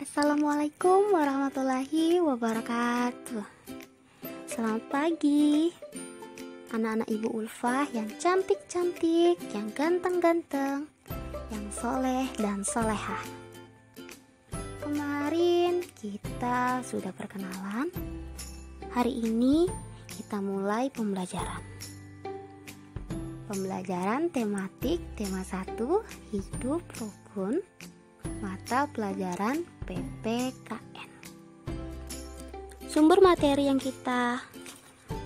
Assalamualaikum warahmatullahi wabarakatuh. Selamat pagi anak-anak Ibu Ulfah yang cantik-cantik, yang ganteng-ganteng, yang soleh dan solehah. Kemarin kita sudah perkenalan. Hari ini kita mulai pembelajaran. Pembelajaran tematik tema 1 hidup rukun, mata pelajaran PPKN. Sumber materi yang kita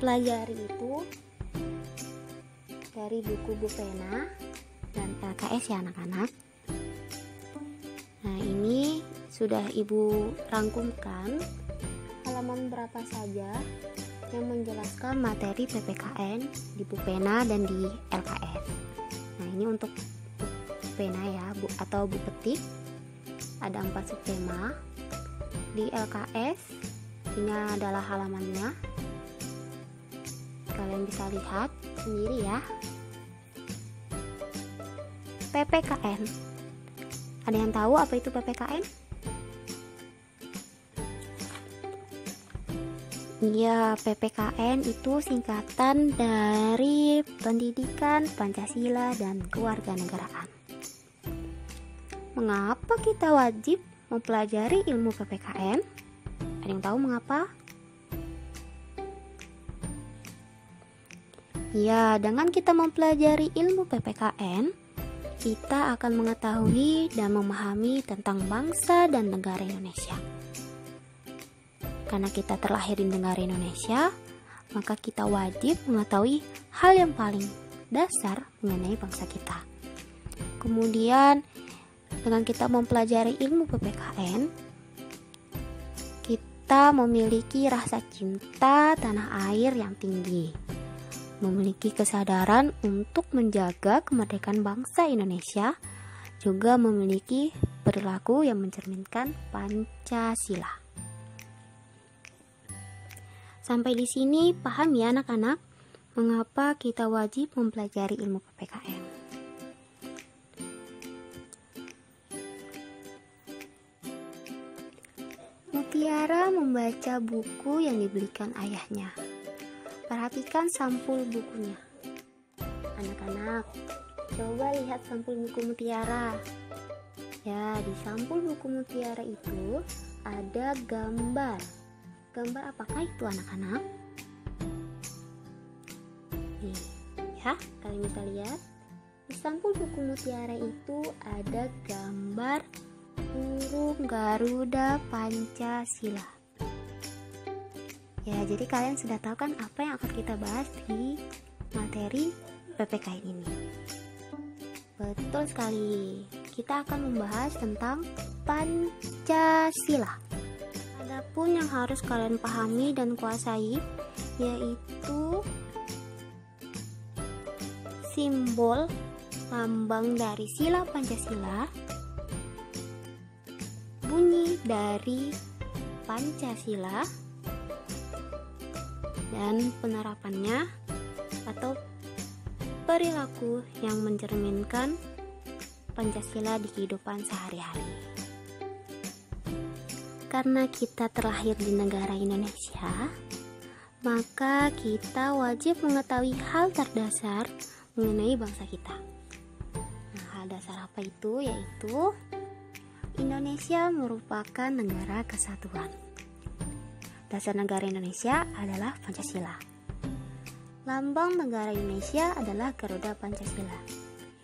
pelajari itu dari buku Bupena dan LKS ya anak-anak. Nah, ini sudah Ibu rangkumkan halaman berapa saja yang menjelaskan materi PPKN di Bupena dan di LKS. Nah, ini untuk Bupena ya, atau Bu Petik. Ada 4 subtema. Di LKS ini adalah halamannya, kalian bisa lihat sendiri ya. PPKN, ada yang tahu apa itu PPKN? Ya, PPKN itu singkatan dari Pendidikan Pancasila dan Kewarganegaraan. Mengapa kita wajib mempelajari ilmu PPKN? Ada yang tahu mengapa? Ya, dengan kita mempelajari ilmu PPKN, kita akan mengetahui dan memahami tentang bangsa dan negara Indonesia. Karena kita terlahir di negara Indonesia, maka kita wajib mengetahui hal yang paling dasar mengenai bangsa kita. Kemudian, dengan kita mempelajari ilmu PPKN, kita memiliki rasa cinta tanah air yang tinggi, memiliki kesadaran untuk menjaga kemerdekaan bangsa Indonesia, juga memiliki perilaku yang mencerminkan Pancasila. Sampai di sini paham ya anak-anak, mengapa kita wajib mempelajari ilmu PPKN? Mutiara membaca buku yang dibelikan ayahnya. Perhatikan sampul bukunya. Anak-anak, coba lihat sampul buku Mutiara. Ya, di sampul buku Mutiara itu ada gambar. Gambar apakah itu anak-anak? Nih, ya, kalian bisa lihat. Di sampul buku Mutiara itu ada gambar burung Garuda Pancasila. Ya, jadi kalian sudah tahu kan apa yang akan kita bahas di materi PPKN ini. Betul sekali. Kita akan membahas tentang Pancasila. Adapun yang harus kalian pahami dan kuasai yaitu simbol lambang dari sila Pancasila, bunyi dari Pancasila, dan penerapannya atau perilaku yang mencerminkan Pancasila di kehidupan sehari-hari. Karena kita terlahir di negara Indonesia, maka kita wajib mengetahui hal terdasar mengenai bangsa kita. Nah, hal dasar apa itu? Yaitu Indonesia merupakan negara kesatuan. Dasar negara Indonesia adalah Pancasila. Lambang negara Indonesia adalah Garuda Pancasila.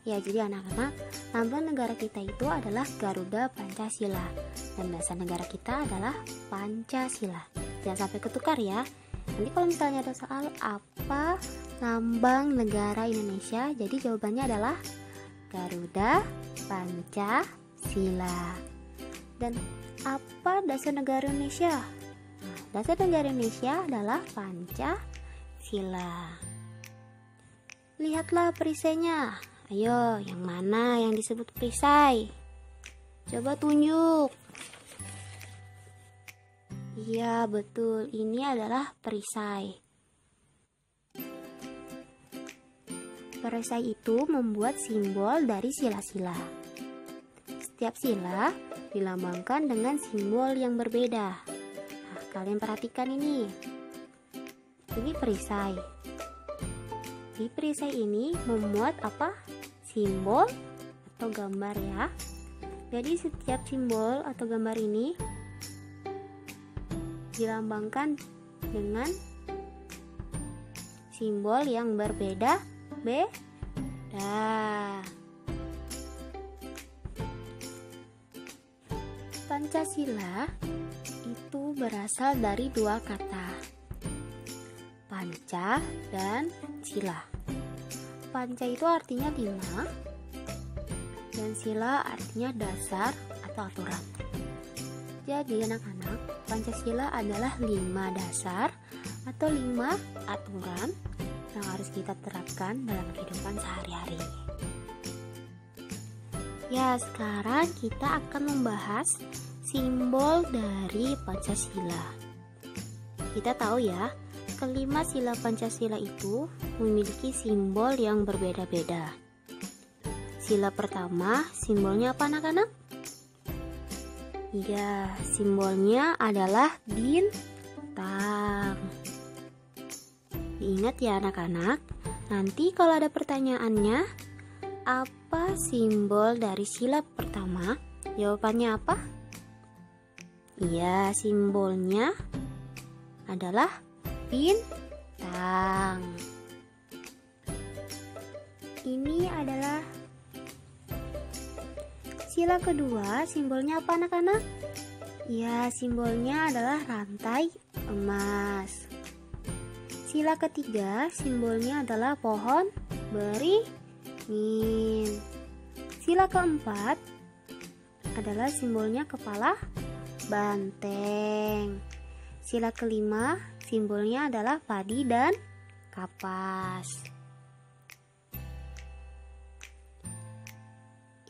Ya, jadi anak-anak, lambang negara kita itu adalah Garuda Pancasila. Dan dasar negara kita adalah Pancasila. Jangan sampai ketukar ya. Nanti kalau misalnya ada soal apa lambang negara Indonesia, jadi jawabannya adalah Garuda Pancasila. Dan apa dasar negara Indonesia? Nah, dasar negara Indonesia adalah Pancasila. Lihatlah perisainya. Ayo, yang mana yang disebut perisai? Coba tunjuk. Iya, betul. Ini adalah perisai. Perisai itu membuat simbol dari sila-sila. setiap sila dilambangkan dengan simbol yang berbeda. Nah, kalian perhatikan ini. Ini perisai. Di perisai ini memuat apa? Simbol atau gambar ya. Jadi setiap simbol atau gambar ini dilambangkan dengan simbol yang berbeda. Pancasila itu berasal dari dua kata, panca dan sila. Panca itu artinya 5 dan sila artinya dasar atau aturan. Jadi anak-anak, Pancasila adalah 5 dasar atau 5 aturan yang harus kita terapkan dalam kehidupan sehari-hari. Ya, sekarang kita akan membahas simbol dari Pancasila. Kita tahu ya, kelima sila Pancasila itu memiliki simbol yang berbeda-beda. Sila pertama, simbolnya apa anak-anak? Ya, simbolnya adalah bintang. Diingat ya anak-anak, nanti kalau ada pertanyaannya, apa simbol dari sila pertama? Jawabannya apa? Iya, simbolnya adalah bintang. Ini adalah sila kedua, simbolnya apa anak-anak? Ya, simbolnya adalah rantai emas. Sila ketiga, simbolnya adalah pohon beringin. Sila keempat adalah simbolnya kepala banteng. Sila kelima, simbolnya adalah padi dan kapas.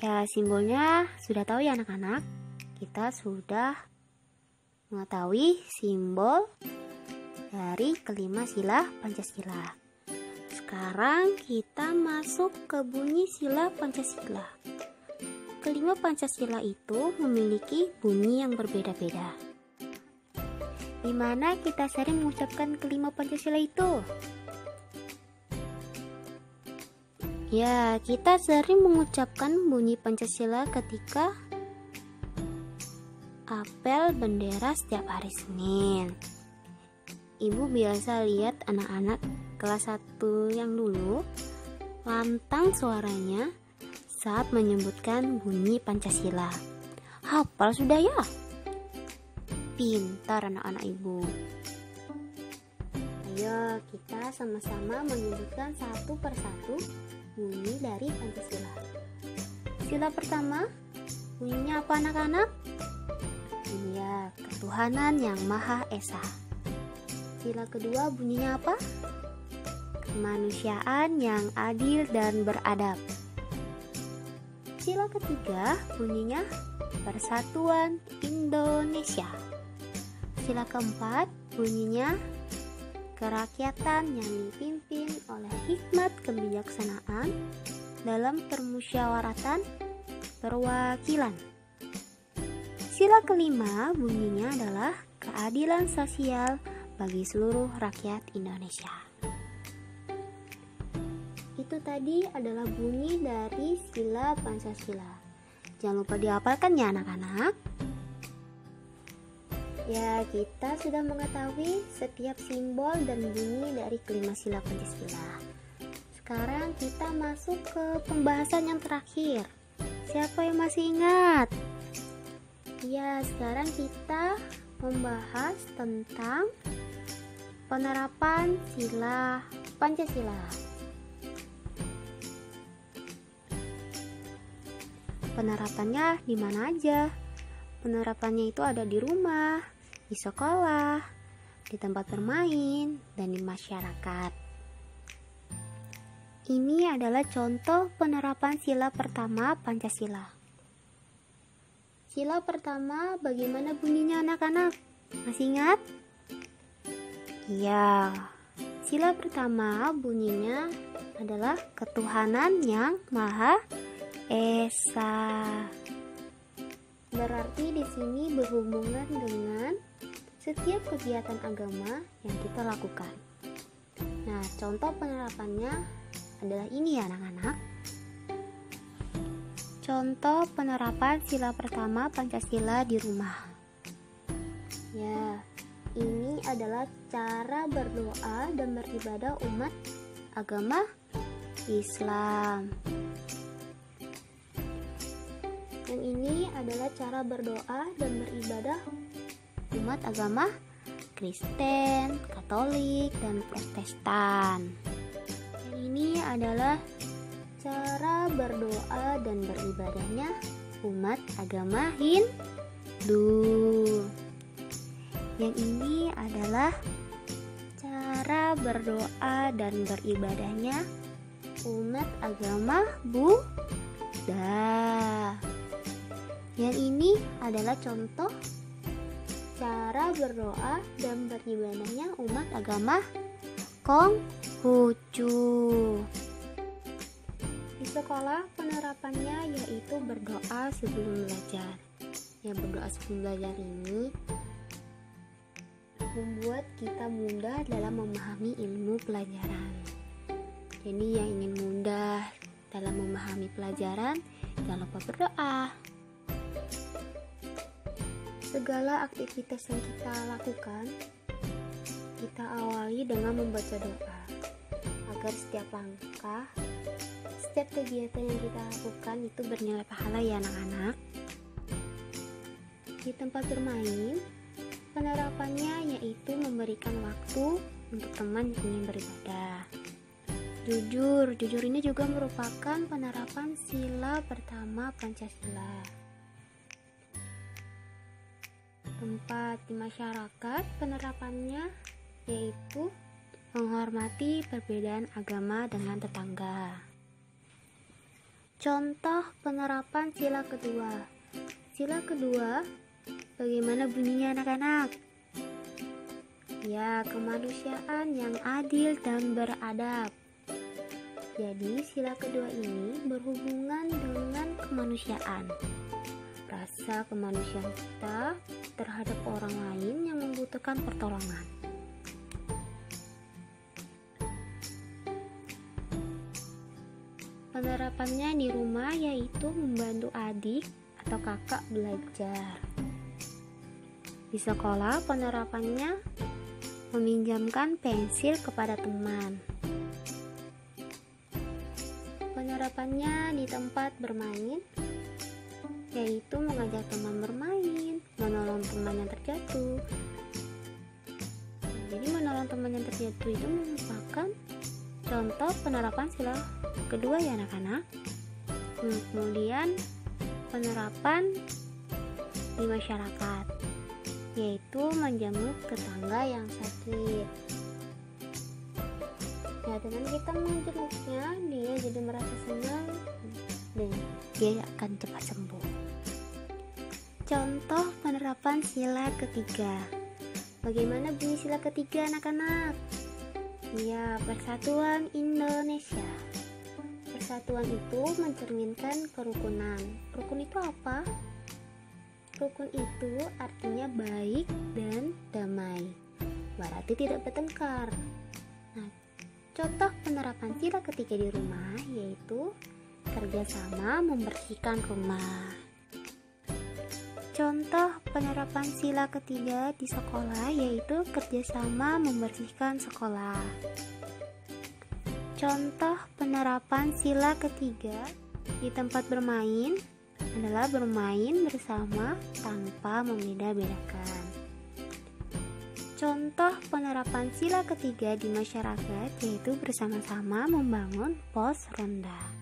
Ya, simbolnya sudah tahu ya anak-anak. Kita sudah mengetahui simbol dari kelima sila Pancasila. Sekarang kita masuk ke bunyi sila Pancasila. Kelima Pancasila itu memiliki bunyi yang berbeda-beda. Di mana kita sering mengucapkan kelima Pancasila itu? Ya, kita sering mengucapkan bunyi Pancasila ketika apel bendera setiap hari Senin. Ibu biasa lihat anak-anak kelas 1 yang dulu lantang suaranya saat menyebutkan bunyi Pancasila. Hafal sudah ya? Pintar anak-anak ibu. Ayo kita sama-sama menyebutkan satu persatu bunyi dari Pancasila. Sila pertama, bunyinya apa anak-anak? Iya, ketuhanan yang Maha Esa. Sila kedua bunyinya apa? Kemanusiaan yang adil dan beradab. Sila ketiga bunyinya Persatuan Indonesia. Sila keempat bunyinya kerakyatan yang dipimpin oleh hikmat kebijaksanaan dalam permusyawaratan perwakilan. Sila kelima bunyinya adalah keadilan sosial bagi seluruh rakyat Indonesia. Itu tadi adalah bunyi dari sila Pancasila. Jangan lupa dihafalkan ya anak-anak. Ya, kita sudah mengetahui setiap simbol dan bunyi dari kelima sila Pancasila. Sekarang kita masuk ke pembahasan yang terakhir. Siapa yang masih ingat? Ya, sekarang kita membahas tentang penerapan sila Pancasila. Penerapannya di mana aja? Penerapannya itu ada di rumah, di sekolah, di tempat bermain, dan di masyarakat. Ini adalah contoh penerapan sila pertama Pancasila. Sila pertama bagaimana bunyinya anak-anak? Masih ingat? Iya, sila pertama bunyinya adalah ketuhanan yang Maha Esa. di sini berhubungan dengan setiap kegiatan agama yang kita lakukan. Nah, contoh penerapannya adalah ini ya anak-anak. Contoh penerapan sila pertama Pancasila di rumah. Ya, ini adalah cara berdoa dan beribadah umat agama Islam. Yang ini adalah cara berdoa dan beribadah umat agama Kristen, Katolik, dan Protestan. Yang ini adalah cara berdoa dan beribadahnya umat agama Hindu. Yang ini adalah cara berdoa dan beribadahnya umat agama Buddha. Yang ini adalah contoh cara berdoa dan beribadahnya umat agama Konghucu. Di sekolah penerapannya yaitu berdoa sebelum belajar. Ya, berdoa sebelum belajar ini membuat kita mudah dalam memahami ilmu pelajaran. Jadi yang ingin mudah dalam memahami pelajaran, jangan lupa berdoa. Segala aktivitas yang kita lakukan, kita awali dengan membaca doa, agar setiap langkah, setiap kegiatan yang kita lakukan itu bernilai pahala ya anak-anak. Di tempat bermain, penerapannya yaitu memberikan waktu untuk teman yang ingin beribadah. Jujur ini juga merupakan penerapan sila pertama Pancasila. Tempat di masyarakat, penerapannya yaitu menghormati perbedaan agama dengan tetangga. Contoh penerapan sila kedua. Sila kedua, bagaimana bunyinya anak-anak? Ya, kemanusiaan yang adil dan beradab. Jadi sila kedua ini berhubungan dengan kemanusiaan. Rasa kemanusiaan kita terhadap orang lain yang membutuhkan pertolongan. Penerapannya di rumah yaitu membantu adik atau kakak belajar. Di sekolah penerapannya meminjamkan pensil kepada teman. Penerapannya di tempat bermain yaitu mengajak teman bermain, menolong teman yang terjatuh. Jadi menolong teman yang terjatuh itu merupakan contoh penerapan sila kedua ya anak-anak. Kemudian penerapan di masyarakat yaitu menjenguk tetangga yang sakit. Nah, dengan kita menjenguknya, dia jadi merasa senang dan dia akan cepat sembuh. Contoh penerapan sila ketiga. Bagaimana bunyi sila ketiga anak-anak? Ya, Persatuan Indonesia. Persatuan itu mencerminkan kerukunan. Rukun itu apa? Rukun itu artinya baik dan damai. Berarti tidak bertengkar. Nah, contoh penerapan sila ketiga di rumah yaitu kerjasama membersihkan rumah. Contoh penerapan sila ketiga di sekolah yaitu kerjasama membersihkan sekolah. Contoh penerapan sila ketiga di tempat bermain adalah bermain bersama tanpa membeda-bedakan. Contoh penerapan sila ketiga di masyarakat yaitu bersama-sama membangun pos ronda.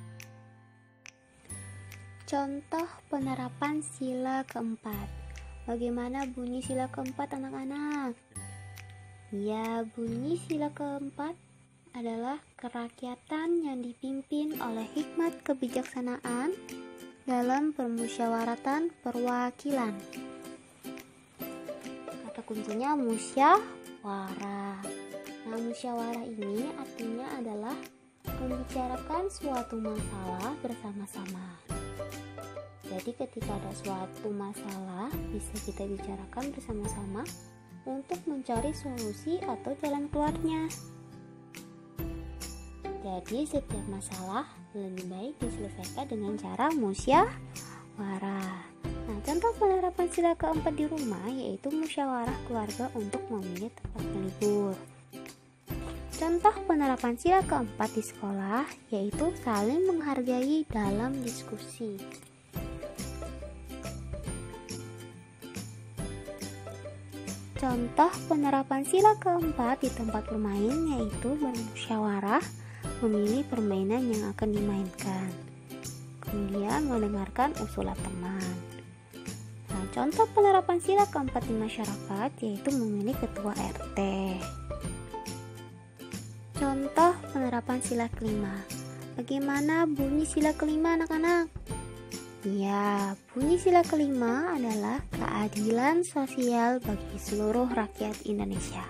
Contoh penerapan sila keempat. Bagaimana bunyi sila keempat anak-anak? Ya, bunyi sila keempat adalah kerakyatan yang dipimpin oleh hikmat kebijaksanaan dalam permusyawaratan perwakilan. Kata kuncinya musyawarah. Nah, musyawarah ini artinya adalah membicarakan suatu masalah bersama-sama. Jadi ketika ada suatu masalah bisa kita bicarakan bersama-sama untuk mencari solusi atau jalan keluarnya. Jadi setiap masalah lebih baik diselesaikan dengan cara musyawarah. Nah, contoh penerapan sila keempat di rumah yaitu musyawarah keluarga untuk memilih tempat berlibur. Contoh penerapan sila keempat di sekolah yaitu saling menghargai dalam diskusi. Contoh penerapan sila keempat di tempat bermain yaitu bermusyawarah memilih permainan yang akan dimainkan, kemudian mendengarkan usulan teman. Nah, contoh penerapan sila keempat di masyarakat yaitu memilih ketua RT. Contoh penerapan sila kelima. Bagaimana bunyi sila kelima, anak-anak? Ya, bunyi sila kelima adalah keadilan sosial bagi seluruh rakyat Indonesia.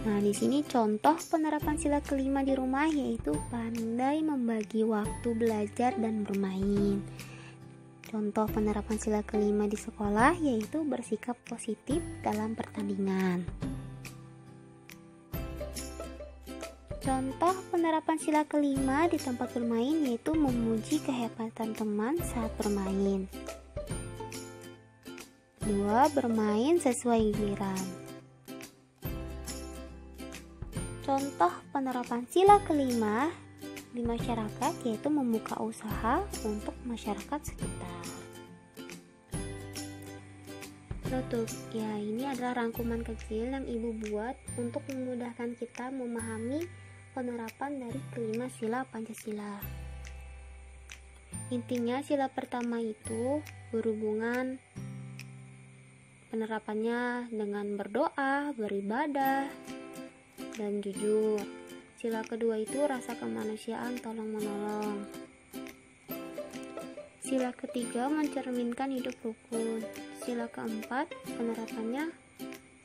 Nah, di sini contoh penerapan sila kelima di rumah yaitu pandai membagi waktu belajar dan bermain. Contoh penerapan sila kelima di sekolah yaitu bersikap positif dalam pertandingan. Contoh penerapan sila kelima di tempat bermain yaitu memuji kehebatan teman saat bermain. 2. Bermain sesuai giliran. Contoh penerapan sila kelima di masyarakat yaitu membuka usaha untuk masyarakat sekitar. Tutup. Ya, ini adalah rangkuman kecil yang Ibu buat untuk memudahkan kita memahami penerapan dari kelima sila Pancasila. Intinya sila pertama itu berhubungan penerapannya dengan berdoa, beribadah, dan jujur. Sila kedua itu rasa kemanusiaan tolong-menolong. Sila ketiga mencerminkan hidup rukun. Sila keempat penerapannya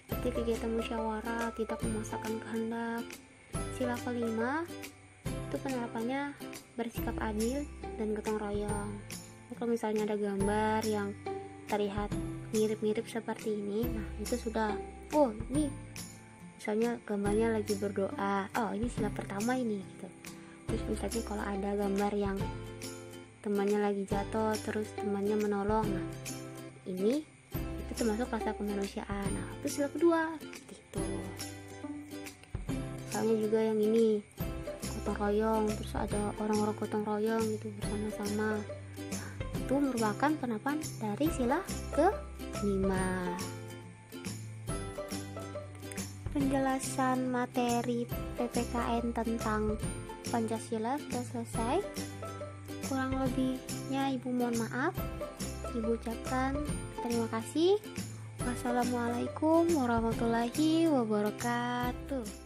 seperti kegiatan musyawarah, tidak memaksakan kehendak. Sila kelima itu penerapannya bersikap adil dan gotong royong. Kalau misalnya ada gambar yang terlihat mirip-mirip seperti ini, nah itu sudah, oh ini misalnya gambarnya lagi berdoa, oh ini sila pertama ini gitu. Terus misalnya kalau ada gambar yang temannya lagi jatuh terus temannya menolong, nah ini itu termasuk rasa kemanusiaan. Nah itu sila kedua gitu. Misalnya juga yang ini gotong royong, terus ada orang-orang gotong royong gitu bersama-sama. Nah, itu merupakan penerapan dari sila ke-5. Penjelasan materi PPKN tentang Pancasila sudah selesai. Kurang lebihnya Ibu mohon maaf. Ibu ucapkan terima kasih. Wassalamualaikum warahmatullahi wabarakatuh.